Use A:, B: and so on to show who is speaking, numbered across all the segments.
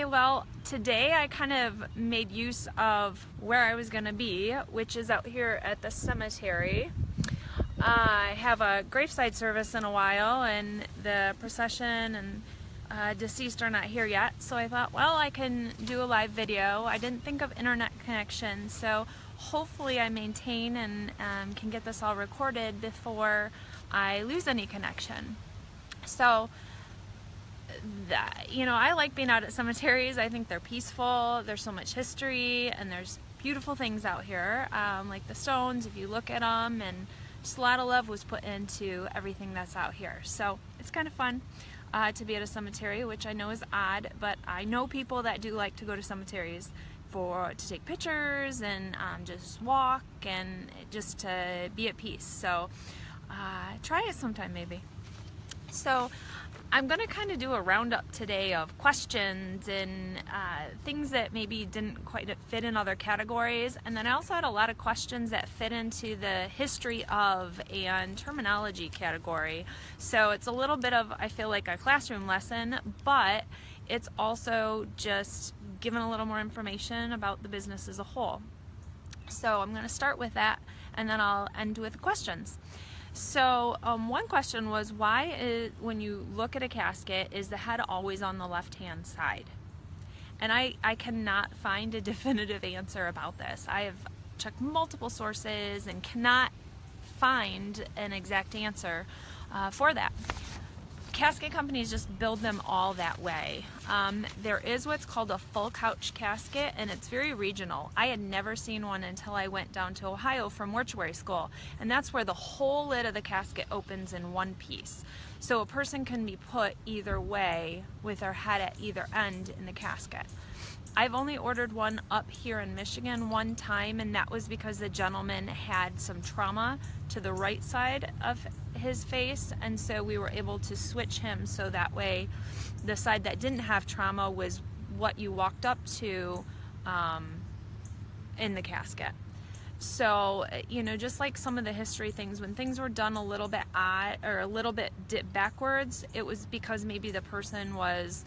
A: well, today I kind of made use of where I was going to be, which is out here at the cemetery. I have a graveside service in a while, and the procession and deceased are not here yet, so I thought, well, I can do a live video. I didn't think of internet connection, so hopefully I maintain and can get this all recorded before I lose any connection. So I like being out at cemeteries. I think they're peaceful, there's so much history, and there's beautiful things out here, like the stones, if you look at them, and just a lot of love was put into everything that's out here. So it's kind of fun to be at a cemetery, which I know is odd, but I know people that do like to go to cemeteries to take pictures and just walk and just to be at peace. So try it sometime maybe. So I'm going to kind of do a roundup today of questions and things that maybe didn't quite fit in other categories, and then I also had a lot of questions that fit into the history of and terminology category. So it's a little bit of, I feel like, a classroom lesson, but it's also just giving a little more information about the business as a whole. So I'm going to start with that, and then I'll end with questions. So one question was, when you look at a casket, is the head always on the left-hand side? And I cannot find a definitive answer about this. I have checked multiple sources and cannot find an exact answer for that. Casket companies just build them all that way. There is what's called a full couch casket, and it's very regional. I had never seen one until I went down to Ohio for mortuary school, and that's where the whole lid of the casket opens in one piece. So a person can be put either way with their head at either end in the casket. I've only ordered one up here in Michigan one time, and that was because the gentleman had some trauma to the right side of his face, and so we were able to switch him so that way the side that didn't have trauma was what you walked up to in the casket. So, just like some of the history things, when things were done a little bit odd or a little bit backwards, it was because maybe the person was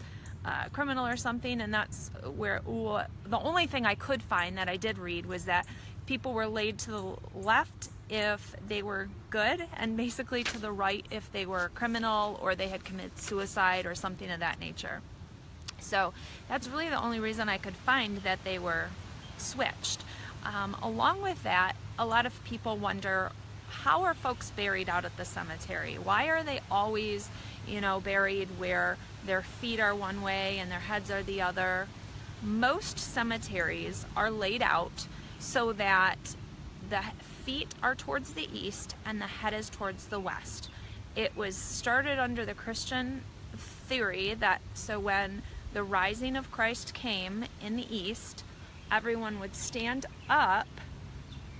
A: criminal or something, and that's where the only thing I could find that I did read was that people were laid to the left if they were good, and basically to the right if they were criminal or they had committed suicide or something of that nature. So that's really the only reason I could find that they were switched. Along with that, a lot of people wonder, how are folks buried out at the cemetery? Why are they always, buried where their feet are one way and their heads are the other? Most cemeteries are laid out so that the feet are towards the east and the head is towards the west. It was started under the Christian theory that so when the rising of Christ came in the east, everyone would stand up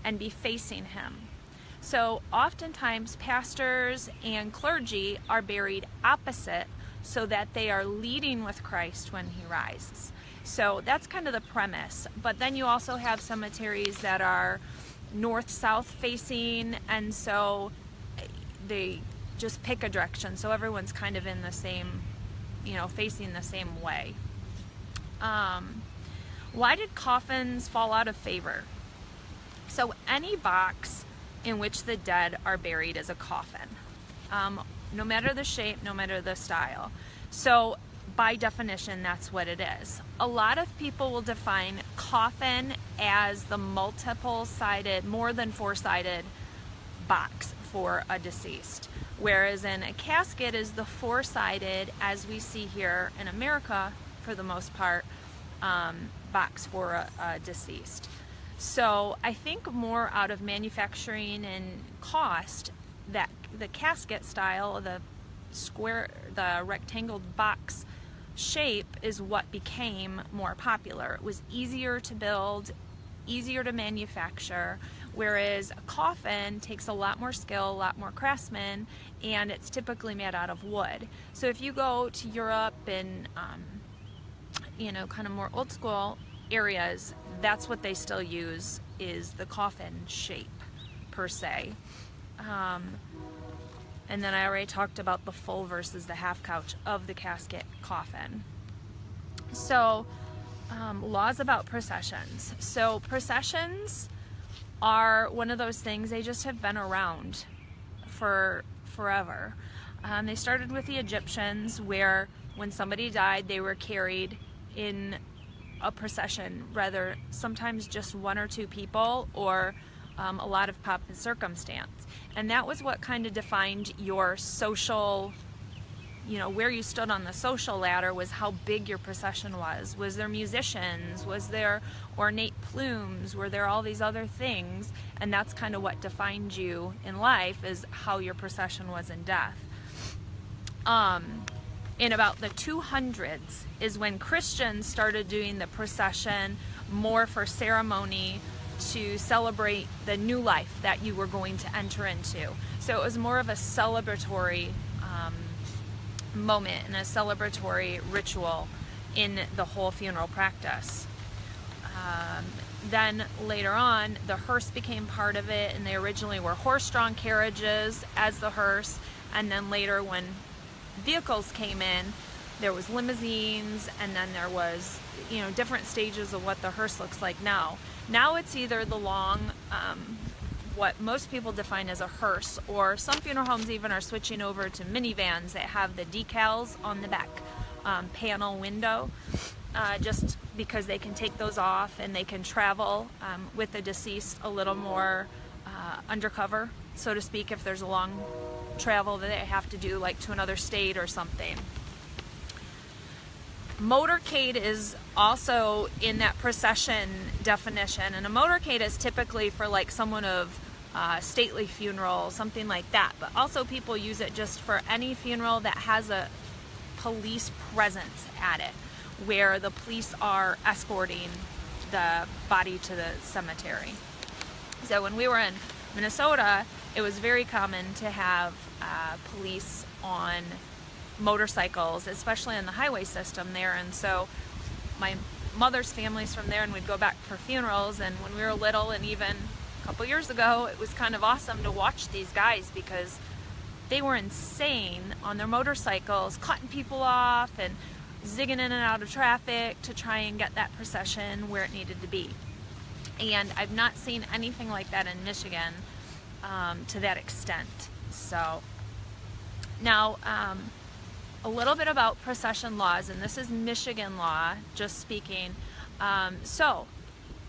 A: and be facing him. So oftentimes pastors and clergy are buried opposite so that they are leading with Christ when he rises. So that's kind of the premise. But then you also have cemeteries that are north-south facing, and so they just pick a direction. So everyone's kind of in the same, facing the same way. Why did coffins fall out of favor? So any box in which the dead are buried is a coffin, no matter the shape, no matter the style. So by definition, that's what it is. A lot of people will define coffin as the multiple-sided, more than four-sided box for a deceased, whereas in a casket is the four-sided, as we see here in America for the most part, box for a deceased. So I think more out of manufacturing and cost, that the casket style, the rectangle box shape is what became more popular. It was easier to build, easier to manufacture, whereas a coffin takes a lot more skill, a lot more craftsmen, and it's typically made out of wood. So if you go to Europe and kind of more old school areas, that's what they still use, is the coffin shape per se. And then I already talked about the full versus the half couch of the casket coffin. So laws about processions. So processions are one of those things, they just have been around for forever. They started with the Egyptians, where when somebody died, they were carried in a procession, rather sometimes just one or two people, or a lot of pomp and circumstance. And that was what kind of defined your social, you know, where you stood on the social ladder, was how big your procession was. Was there musicians? Was there ornate plumes? Were there all these other things? And that's kind of what defined you in life, is how your procession was in death. In about the 200s is when Christians started doing the procession more for ceremony, to celebrate the new life that you were going to enter into. So it was more of a celebratory moment and a celebratory ritual in the whole funeral practice. Then later on, the hearse became part of it, and they originally were horse-drawn carriages as the hearse, and then later when vehicles came in, there was limousines, and then there was, you know, different stages of what the hearse looks like now. Now it's either the long, what most people define as a hearse, or some funeral homes even are switching over to minivans that have the decals on the back panel window, just because they can take those off and they can travel with the deceased a little more undercover, so to speak, if there's a long travel that they have to do, like to another state or something. Motorcade is also in that procession definition, and a motorcade is typically for like someone of stately funeral, something like that, but also people use it just for any funeral that has a police presence at it, where the police are escorting the body to the cemetery. So when we were in Minnesota, it was very common to have police on motorcycles, especially in the highway system there. And so my mother's family's from there, and we'd go back for funerals. And when we were little, and even a couple years ago, it was kind of awesome to watch these guys, because they were insane on their motorcycles, cutting people off and zigging in and out of traffic to try and get that procession where it needed to be. And I've not seen anything like that in Michigan to that extent. So now, a little bit about procession laws, and this is Michigan law, just speaking. So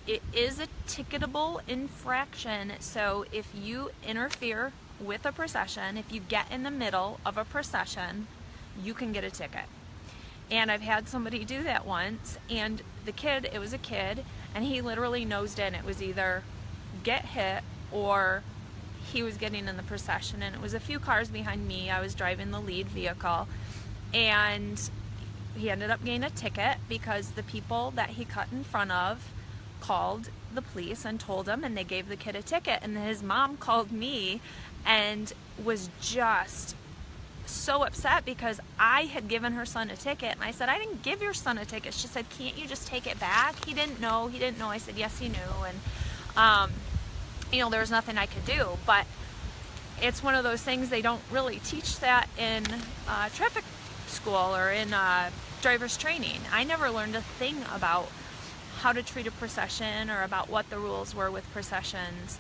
A: it is a ticketable infraction. So if you interfere with a procession, if you get in the middle of a procession, you can get a ticket. And I've had somebody do that once, and the kid, it was a kid, and he literally nosed in. It was either get hit or he was getting in the procession, and it was a few cars behind me. I was driving the lead vehicle, and he ended up getting a ticket because the people that he cut in front of called the police and told him, and they gave the kid a ticket. And his mom called me and was just so upset because I had given her son a ticket, and I said, I didn't give your son a ticket. She said, can't you just take it back? He didn't know. I said, yes, he knew. And you know, there was nothing I could do. But it's one of those things, they don't really teach that in traffic school or in driver's training. I never learned a thing about how to treat a procession or about what the rules were with processions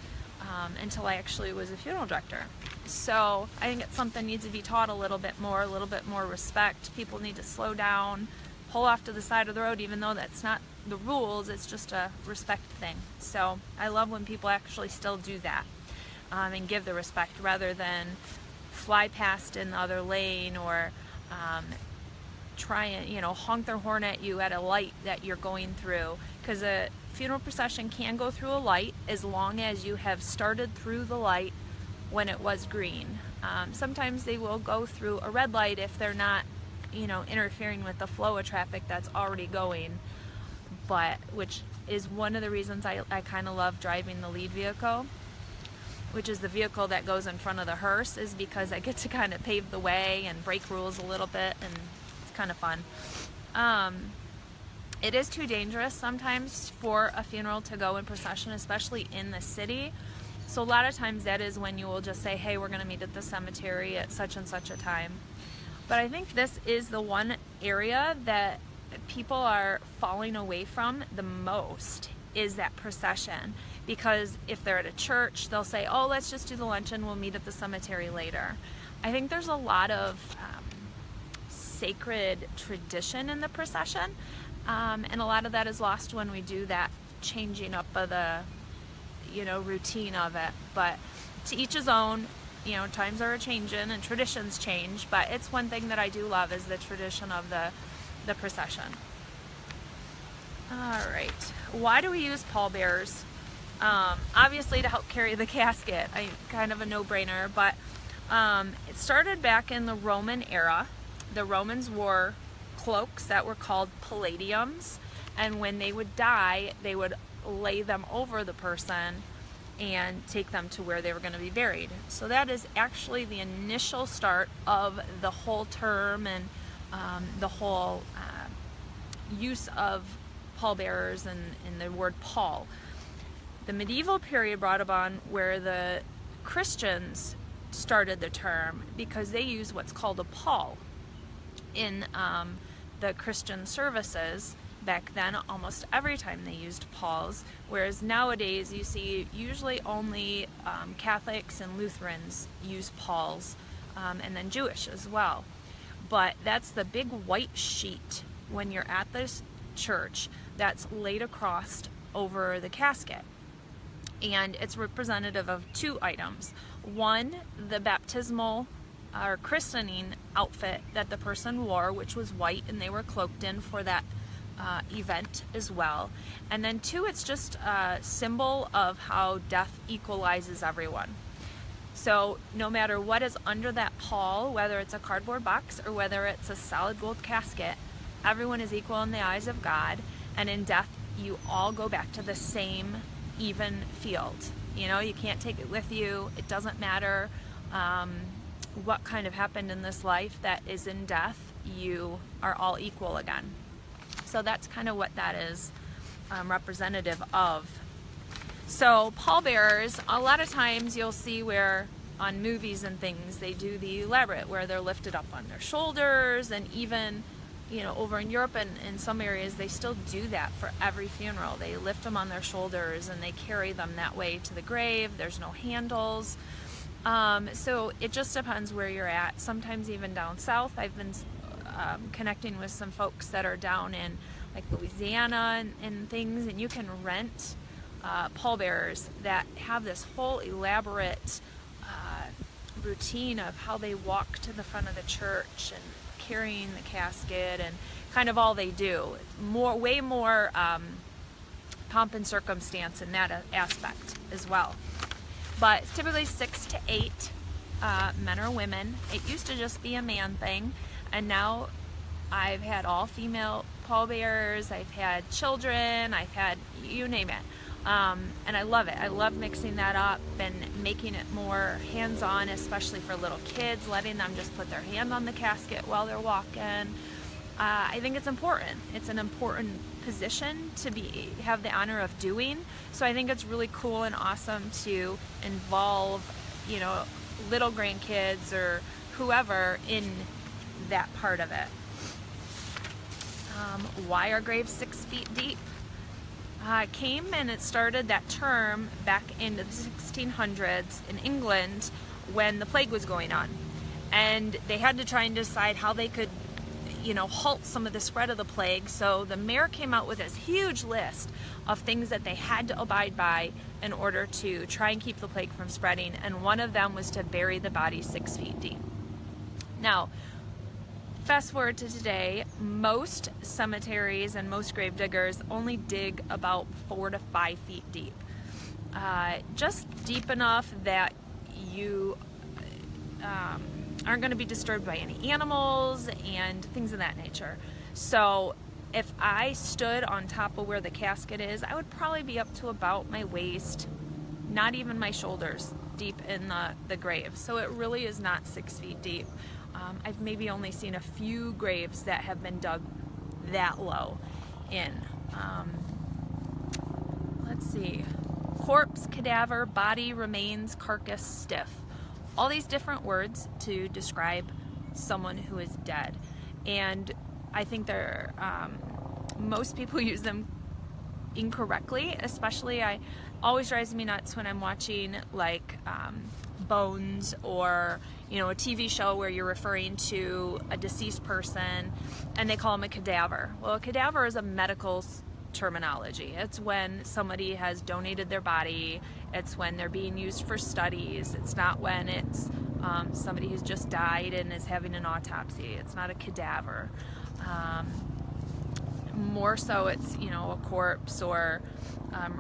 A: until I actually was a funeral director. So I think it's something that needs to be taught a little bit more respect. People need to slow down, pull off to the side of the road, even though that's not the rules, it's just a respect thing. So I love when people actually still do that and give the respect, rather than fly past in the other lane or try and, you know, honk their horn at you at a light that you're going through. Because a funeral procession can go through a light as long as you have started through the light when it was green. Sometimes they will go through a red light if they're not, you know, interfering with the flow of traffic that's already going. But which is one of the reasons I kind of love driving the lead vehicle, which is the vehicle that goes in front of the hearse, is because I get to kind of pave the way and break rules a little bit, and it's kind of fun. It is too dangerous sometimes for a funeral to go in procession, especially in the city. So a lot of times that is when you will just say, hey, we're going to meet at the cemetery at such and such a time. But I think this is the one area that people are falling away from the most is that procession, because if they're at a church, they'll say, oh, let's just do the luncheon, we'll meet at the cemetery later. I think there's a lot of sacred tradition in the procession, and a lot of that is lost when we do that changing up of the, you know, routine of it. But to each his own. You know, times are changing and traditions change, but it's one thing that I do love is the tradition of the procession. All right, why do we use pallbearers? Obviously to help carry the casket. Kind of a no-brainer, but it started back in the Roman era. The Romans wore cloaks that were called palladiums, and when they would die, they would lay them over the person and take them to where they were going to be buried. So that is actually the initial start of the whole term and the whole use of pallbearers and the word pall. The medieval period brought about where the Christians started the term because they use what's called a pall in the Christian services. Back then, almost every time they used palls, whereas nowadays you see usually only Catholics and Lutherans use palls, and then Jewish as well. But that's the big white sheet when you're at this church that's laid across over the casket. And it's representative of two items. One, the baptismal or christening outfit that the person wore, which was white, and they were cloaked in for that event as well. And then two, it's just a symbol of how death equalizes everyone. So no matter what is under that pall, whether it's a cardboard box or whether it's a solid gold casket, everyone is equal in the eyes of God, and in death you all go back to the same even field. You know, you can't take it with you. It doesn't matter what kind of happened in this life, that is in death, you are all equal again. So that's kind of what that is representative of. So pallbearers, a lot of times you'll see where on movies and things they do the elaborate where they're lifted up on their shoulders, and even, you know, over in Europe and in some areas they still do that for every funeral. They lift them on their shoulders and they carry them that way to the grave. There's no handles. So it just depends where you're at. Sometimes even down south, I've been connecting with some folks that are down in like Louisiana and things, and you can rent pallbearers that have this whole elaborate routine of how they walk to the front of the church and carrying the casket and kind of all they do. Way more pomp and circumstance in that aspect as well. But it's typically 6 to 8 men or women. It used to just be a man thing, and now I've had all female pallbearers, I've had children, I've had you name it. And I love it. I love mixing that up and making it more hands-on, especially for little kids, letting them just put their hand on the casket while they're walking. I think it's important. It's an important position to have the honor of doing. So I think it's really cool and awesome to involve, you know, little grandkids or whoever in that part of it. Why are graves 6 feet deep? It came and it started that term back into the 1600s in England when the plague was going on, and they had to try and decide how they could, you know, halt some of the spread of the plague. So the mayor came out with this huge list of things that they had to abide by in order to try and keep the plague from spreading, and one of them was to bury the body 6 feet deep. Now, fast forward to today, most cemeteries and most grave diggers only dig about 4 to 5 feet deep. Just deep enough that you aren't going to be disturbed by any animals and things of that nature. So if I stood on top of where the casket is, I would probably be up to about my waist, not even my shoulders, deep in the grave. So it really is not 6 feet deep. I've maybe only seen a few graves that have been dug that low in. Let's see. Corpse, cadaver, body, remains, carcass, stiff. All these different words to describe someone who is dead. And I think they're, most people use them incorrectly, especially always drives me nuts when I'm watching like Bones or a TV show where you're referring to a deceased person and they call them a cadaver. Well, a cadaver is a medical terminology. It's when somebody has donated their body. It's when they're being used for studies. It's not when it's somebody who's just died and is having an autopsy. It's not a cadaver. More so it's a corpse or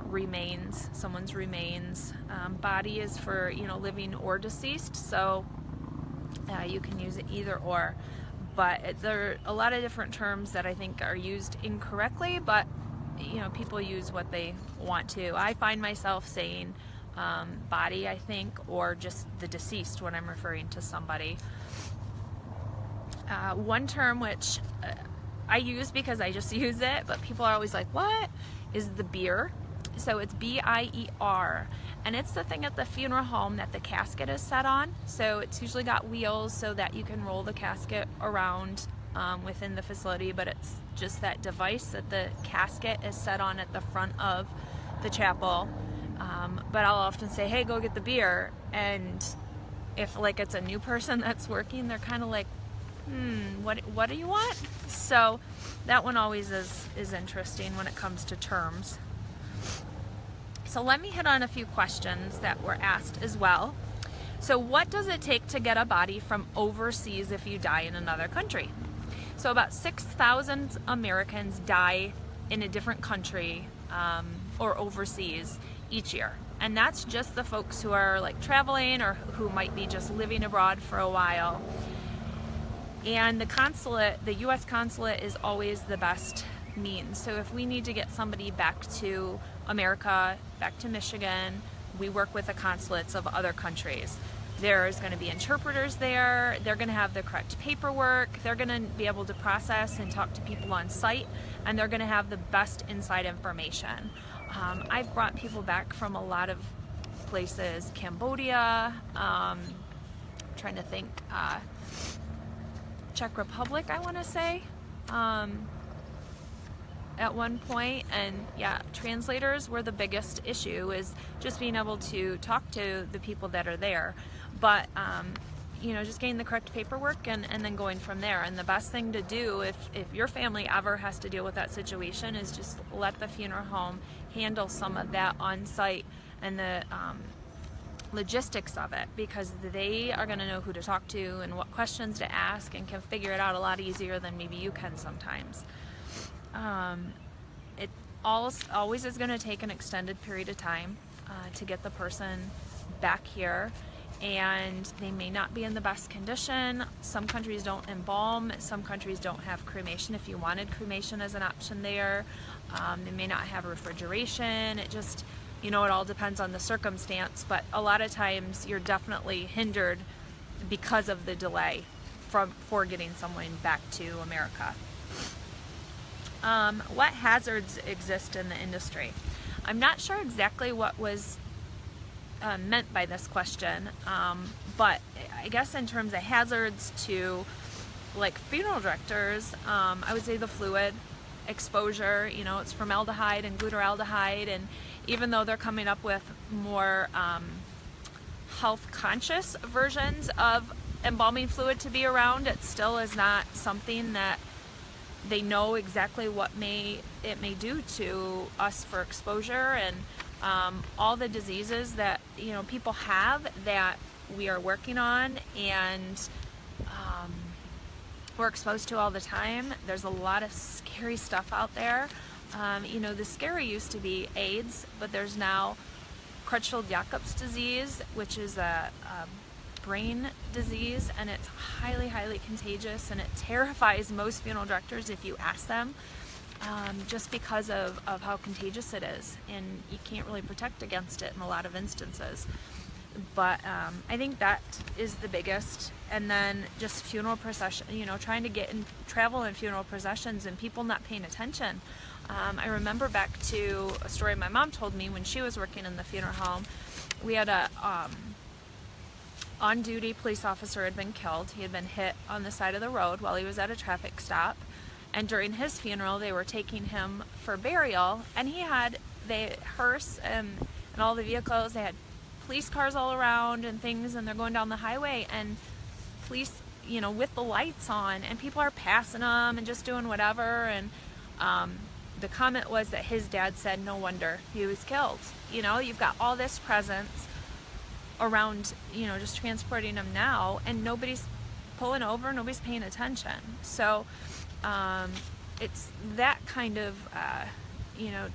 A: remains, someone's remains. Body is for living or deceased, so you can use it either or, but there are a lot of different terms that I think are used incorrectly, but people use what they want to. I find myself saying body, I think, or just the deceased when I'm referring to somebody. One term which I use because I just use it, but people are always like, what? Is the bier. So it's B-I-E-R, and it's the thing at the funeral home that the casket is set on. So it's usually got wheels so that you can roll the casket around within the facility, but it's just that device that the casket is set on at the front of the chapel. But I'll often say, hey, go get the bier, and if like it's a new person that's working, they're kind of like, what do you want? So that one always is interesting when it comes to terms. So let me hit on a few questions that were asked as well. So what does it take to get a body from overseas if you die in another country? So about 6,000 Americans die in a different country or overseas each year. And that's just the folks who are like traveling or who might be just living abroad for a while. And the consulate, the U.S. consulate, is always the best means. So if we need to get somebody back to America, back to Michigan, we work with the consulates of other countries. There's going to be interpreters there. They're going to have the correct paperwork. They're going to be able to process and talk to people on site, and they're going to have the best inside information. I've brought people back from a lot of places, Cambodia, trying to think, Czech Republic, I want to say, at one point. And yeah, translators were the biggest issue, is just being able to talk to the people that are there. But just getting the correct paperwork and then going from there. And the best thing to do if your family ever has to deal with that situation is just let the funeral home handle some of that on site and the logistics of it, because they are going to know who to talk to and what questions to ask, and can figure it out a lot easier than maybe you can sometimes. It always is going to take an extended period of time to get the person back here, and they may not be in the best condition. Some countries don't embalm, some countries don't have cremation if you wanted cremation as an option there. They may not have refrigeration. It just, it all depends on the circumstance, but a lot of times you're definitely hindered because of the delay for getting someone back to America. What hazards exist in the industry? I'm not sure exactly what was meant by this question, but I guess in terms of hazards to like funeral directors, I would say the fluid exposure, it's formaldehyde and glutaraldehyde, and even though they're coming up with more health conscious versions of embalming fluid to be around, it still is not something that they know exactly what it may do to us for exposure, and all the diseases that people have that we are working on and we're exposed to all the time. There's a lot of scary stuff out there. The scary used to be AIDS, but there's now Creutzfeldt-Jakob's disease, which is a brain disease, and it's highly, highly contagious, and it terrifies most funeral directors if you ask them, just because of how contagious it is, and you can't really protect against it in a lot of instances. But I think that is the biggest. And then just funeral procession, trying to get in travel in funeral processions and people not paying attention. I remember back to a story my mom told me when she was working in the funeral home. We had a on-duty police officer had been killed. He had been hit on the side of the road while he was at a traffic stop, And during his funeral, they were taking him for burial, and he had the hearse and all the vehicles. They had police cars all around and things, and they're going down the highway, and police, you know, with the lights on, and people are passing them and just doing whatever. And the comment was that his dad said, no wonder he was killed. You know, you've got all this presence around, you know, just transporting him now, and nobody's pulling over, nobody's paying attention. So it's that kind of, you know,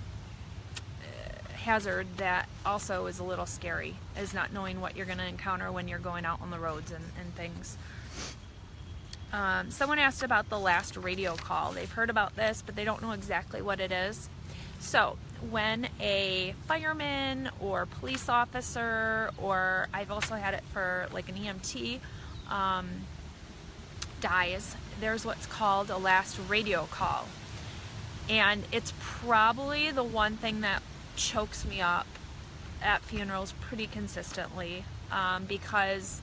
A: hazard that also is a little scary, is not knowing what you're going to encounter when you're going out on the roads and things. Someone asked about the last radio call. They've heard about this, but they don't know exactly what it is. So when a fireman or police officer, or I've also had it for like an EMT, dies, there's what's called a last radio call. And it's probably the one thing that chokes me up at funerals pretty consistently, because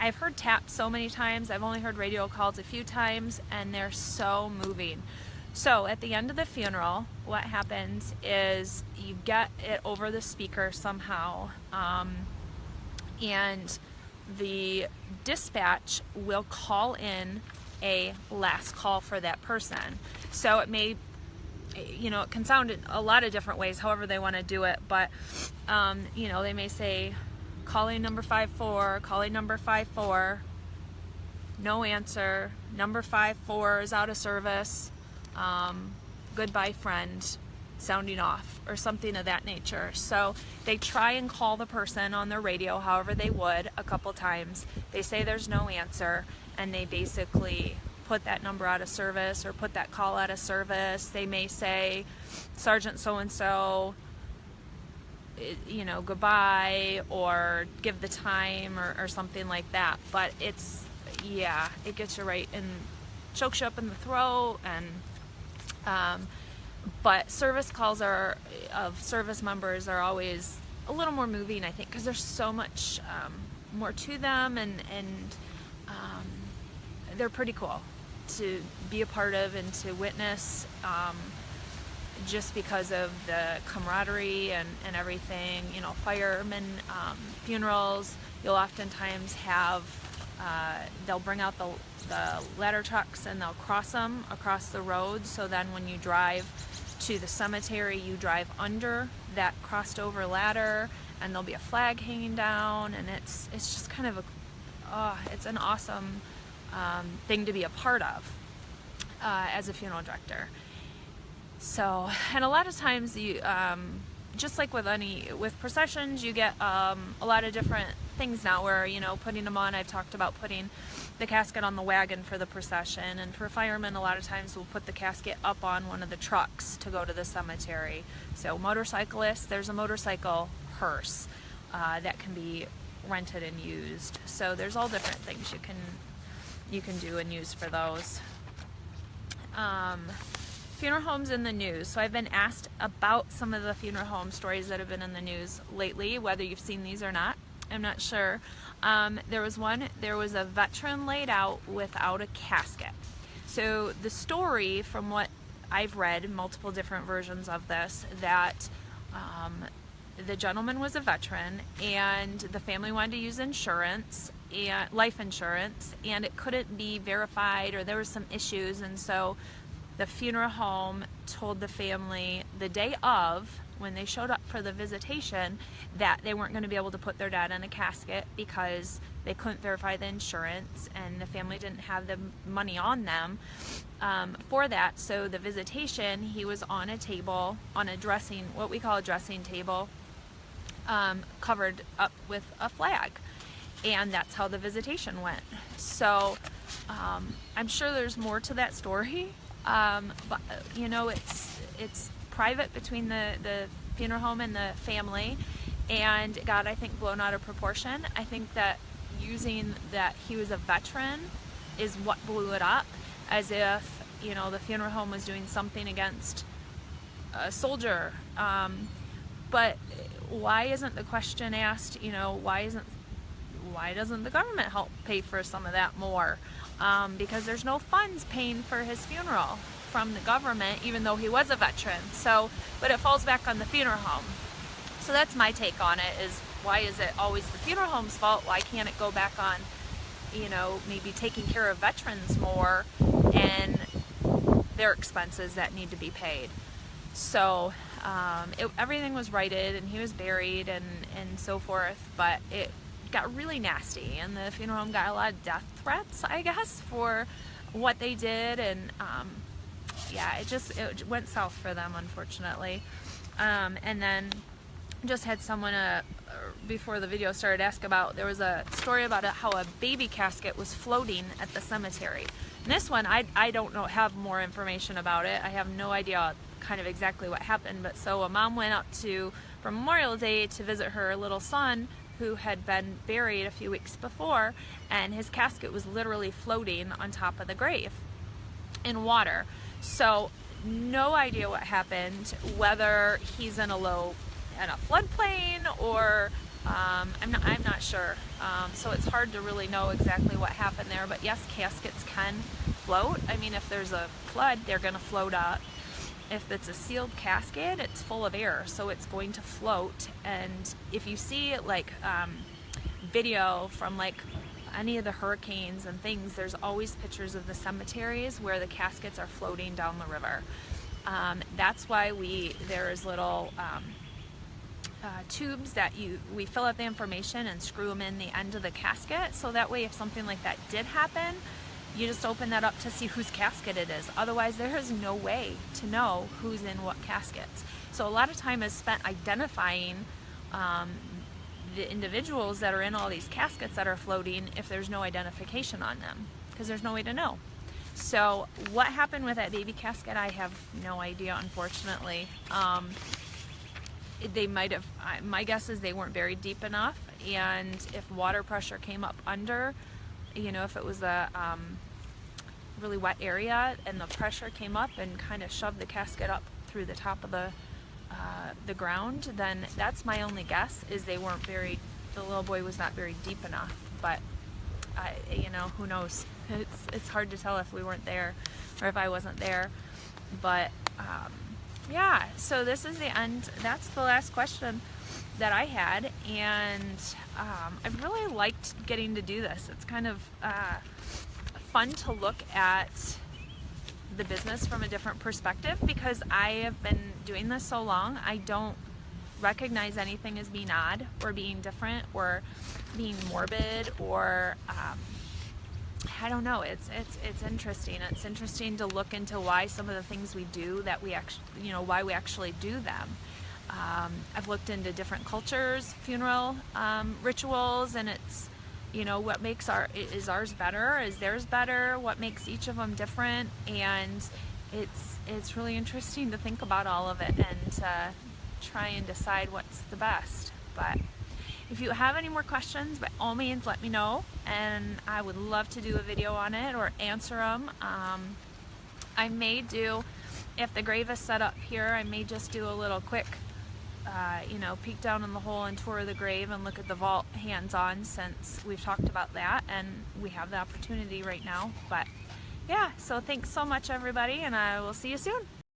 A: I've heard taps so many times. I've only heard radio calls a few times, and they're so moving. So at the end of the funeral, what happens is you get it over the speaker somehow, and the dispatch will call in a last call for that person. So it may, you know, it can sound in a lot of different ways, however they want to do it, but you know, they may say, calling number 54, calling number 54, no answer, number 54 is out of service, goodbye friend, sounding off, or something of that nature. So they try and call the person on their radio however they would a couple times. They say there's no answer, and they basically put that number out of service or put that call out of service. They may say, Sergeant so-and-so, you know, goodbye, or give the time, or something like that. But it's, yeah, it gets you right and chokes you up in the throat. And but service calls of service members are always a little more moving, I think, because there's so much more to them, and they're pretty cool to be a part of and to witness, just because of the camaraderie and everything. You know, firemen funerals, you'll oftentimes have, they'll bring out the ladder trucks and they'll cross them across the road, so then when you drive to the cemetery, you drive under that crossed over ladder, and there'll be a flag hanging down, and it's just kind of it's an awesome thing to be a part of as a funeral director. So, and a lot of times you, just like with processions, you get a lot of different things now where, you know, putting them on. I've talked about putting the casket on the wagon for the procession, and for firemen, a lot of times we'll put the casket up on one of the trucks to go to the cemetery. So motorcyclists, there's a motorcycle hearse that can be rented and used. So there's all different things you can do and use for those. Funeral homes in the news. So I've been asked about some of the funeral home stories that have been in the news lately, whether you've seen these or not. I'm not sure. There was a veteran laid out without a casket. So the story, from what I've read, multiple different versions of this, that the gentleman was a veteran, and the family wanted to use insurance, and life insurance, and it couldn't be verified, or there were some issues, and so the funeral home told the family the day of, when they showed up for the visitation, that they weren't going to be able to put their dad in a casket because they couldn't verify the insurance, and the family didn't have the money on them for that. So the visitation, he was on a table, on a dressing, what we call a dressing table, covered up with a flag, and that's how the visitation went. So I'm sure there's more to that story. But you know, it's private between the funeral home and the family, and it got, I think, blown out of proportion. I think that using that he was a veteran is what blew it up, as if, you know, the funeral home was doing something against a soldier. But why isn't the question asked, you know, why doesn't the government help pay for some of that more? Because there's no funds paying for his funeral. from the government, even though he was a veteran. So, but it falls back on the funeral home. So that's my take on it, is why is it always the funeral home's fault? Why can't it go back on, you know, maybe taking care of veterans more and their expenses that need to be paid? So everything was righted and he was buried and so forth, but it got really nasty, and the funeral home got a lot of death threats, I guess, for what they did, and yeah, it went south for them, unfortunately. And then just had someone before the video started ask about, there was a story about how a baby casket was floating at the cemetery. And this one, I don't know, have more information about it. I have no idea kind of exactly what happened, but so a mom went out for Memorial Day to visit her little son who had been buried a few weeks before, and his casket was literally floating on top of the grave in water. So no idea what happened, whether he's in a floodplain or I'm not sure. So it's hard to really know exactly what happened there, but yes, caskets can float. I mean, if there's a flood, they're going to float up. If it's a sealed casket, it's full of air, so it's going to float. And if you see like video from like any of the hurricanes and things, there's always pictures of the cemeteries where the caskets are floating down the river. That's why there's little tubes that we fill out the information and screw them in the end of the casket, so that way if something like that did happen, you just open that up to see whose casket it is. Otherwise, there is no way to know who's in what caskets. So a lot of time is spent identifying the individuals that are in all these caskets that are floating if there's no identification on them, because there's no way to know. So what happened with that baby casket, I have no idea, unfortunately. They might have, my guess is they weren't buried deep enough, and if water pressure came up under, you know, if it was a really wet area and the pressure came up and kind of shoved the casket up through the top of the ground, then that's my only guess, is they weren't buried, the little boy was not buried deep enough. But you know, who knows? It's hard to tell if we weren't there or if I wasn't there. But yeah, so this is the end. That's the last question that I had, and I've really liked getting to do this. It's kind of fun to look at the business from a different perspective, because I have been doing this so long, I don't recognize anything as being odd or being different or being morbid or I don't know. It's interesting. It's interesting to look into why some of the things we do, that we actually, you know, why we actually do them. I've looked into different cultures, funeral rituals, and it's, you know, what makes is ours better? Is theirs better? What makes each of them different? And it's really interesting to think about all of it and try and decide what's the best. But if you have any more questions, by all means let me know, and I would love to do a video on it or answer them. I may do, if the grave is set up here, I may just do a little quick you know, peek down in the hole and tour the grave and look at the vault hands-on, since we've talked about that and we have the opportunity right now. But yeah, so thanks so much everybody, and I will see you soon.